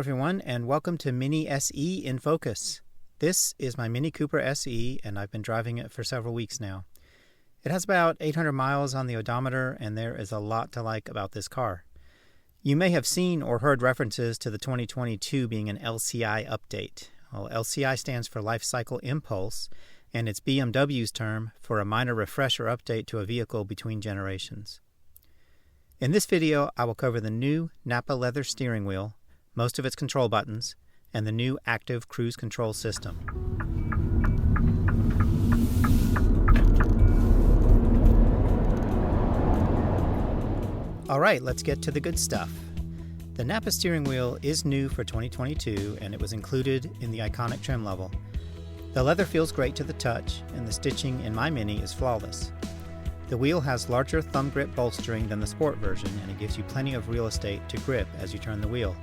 everyone, and welcome to Mini SE in Focus. This is my Mini Cooper SE, and I've been driving it for several weeks now. It has about 800 miles on the odometer, and there is a lot to like about this car. You may have seen or heard references to the 2022 being an LCI update. Well, LCI stands for Life Cycle Impulse, and it's BMW's term for a minor refresher update to a vehicle between generations. In this video, I will cover the new Nappa leather steering wheel, most of its control buttons, and the new active cruise control system. Alright, let's get to the good stuff. The Nappa steering wheel is new for 2022, and it was included in the iconic trim level. The leather feels great to the touch, and the stitching in my Mini is flawless. The wheel has larger thumb grip bolstering than the Sport version, and it gives you plenty of real estate to grip as you turn the wheel.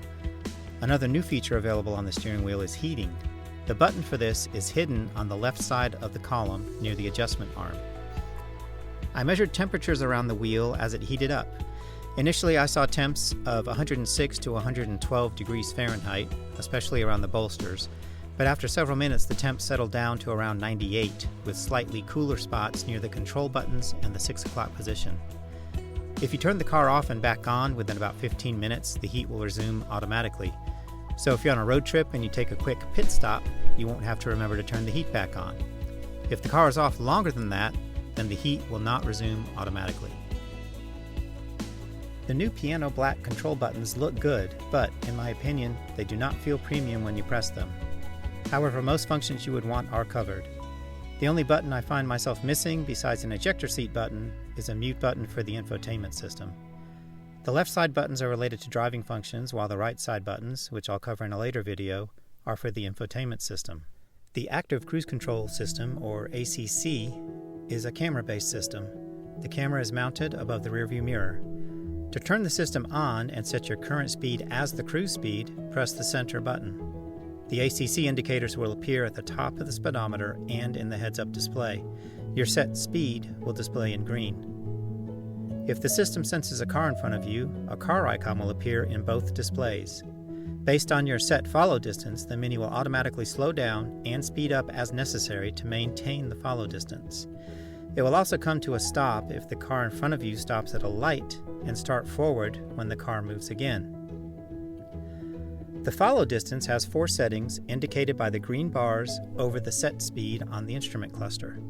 Another new feature available on the steering wheel is heating. The button for this is hidden on the left side of the column near the adjustment arm. I measured temperatures around the wheel as it heated up. Initially, I saw temps of 106 to 112 degrees Fahrenheit, especially around the bolsters, but after several minutes the temp settled down to around 98, with slightly cooler spots near the control buttons and the 6 o'clock position. If you turn the car off and back on within about 15 minutes, the heat will resume automatically. So if you're on a road trip and you take a quick pit stop, you won't have to remember to turn the heat back on. If the car is off longer than that, then the heat will not resume automatically. The new piano black control buttons look good, but in my opinion, they do not feel premium when you press them. However, most functions you would want are covered. The only button I find myself missing, besides an ejector seat button, is a mute button for the infotainment system. The left side buttons are related to driving functions, while the right side buttons, which I'll cover in a later video, are for the infotainment system. The Active Cruise Control System, or ACC, is a camera-based system. The camera is mounted above the rearview mirror. To turn the system on and set your current speed as the cruise speed, press the center button. The ACC indicators will appear at the top of the speedometer and in the heads-up display. Your set speed will display in green. If the system senses a car in front of you, a car icon will appear in both displays. Based on your set follow distance, the Mini will automatically slow down and speed up as necessary to maintain the follow distance. It will also come to a stop if the car in front of you stops at a light and start forward when the car moves again. The follow distance has 4 settings indicated by the green bars over the set speed on the instrument cluster.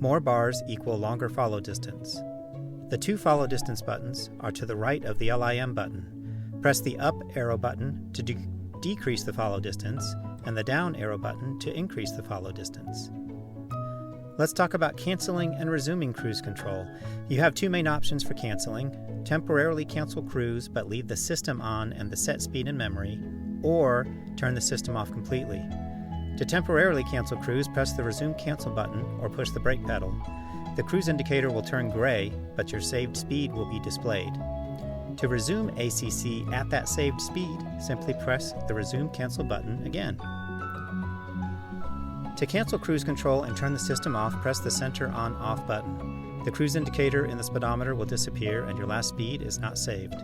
More bars equal longer follow distance. The 2 follow distance buttons are to the right of the LIM button. Press the up arrow button to decrease the follow distance and the down arrow button to increase the follow distance. Let's talk about canceling and resuming cruise control. You have 2 main options for canceling: temporarily cancel cruise but leave the system on and the set speed in memory, or turn the system off completely. To temporarily cancel cruise, press the resume cancel button or push the brake pedal. The cruise indicator will turn gray, but your saved speed will be displayed. To resume ACC at that saved speed, simply press the resume cancel button again. To cancel cruise control and turn the system off, press the center on-off button. The cruise indicator in the speedometer will disappear and your last speed is not saved.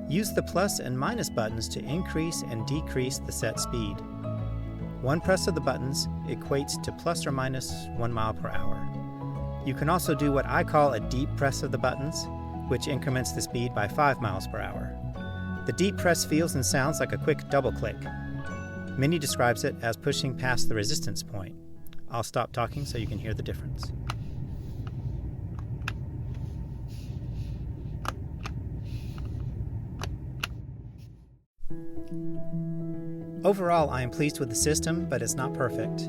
Use the plus and minus buttons to increase and decrease the set speed. One press of the buttons equates to plus or minus 1 mile per hour. You can also do what I call a deep press of the buttons, which increments the speed by 5 miles per hour. The deep press feels and sounds like a quick double click. Mini describes it as pushing past the resistance point. I'll stop talking so you can hear the difference. Overall, I am pleased with the system, but it's not perfect.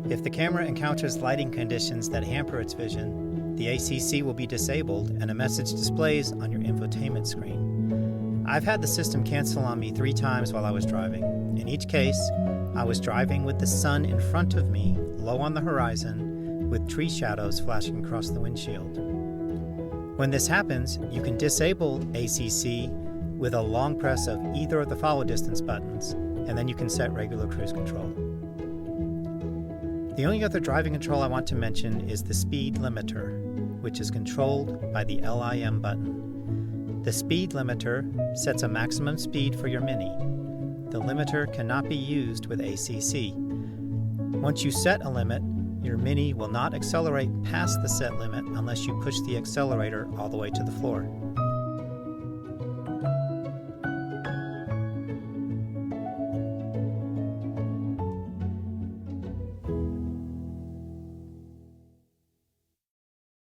If the camera encounters lighting conditions that hamper its vision, the ACC will be disabled and a message displays on your infotainment screen. I've had the system cancel on me 3 times while I was driving. In each case, I was driving with the sun in front of me, low on the horizon, with tree shadows flashing across the windshield. When this happens, you can disable ACC with a long press of either of the follow distance buttons, and then you can set regular cruise control. The only other driving control I want to mention is the speed limiter, which is controlled by the LIM button. The speed limiter sets a maximum speed for your Mini. the limiter cannot be used with ACC. Once you set a limit, your Mini will not accelerate past the set limit unless you push the accelerator all the way to the floor.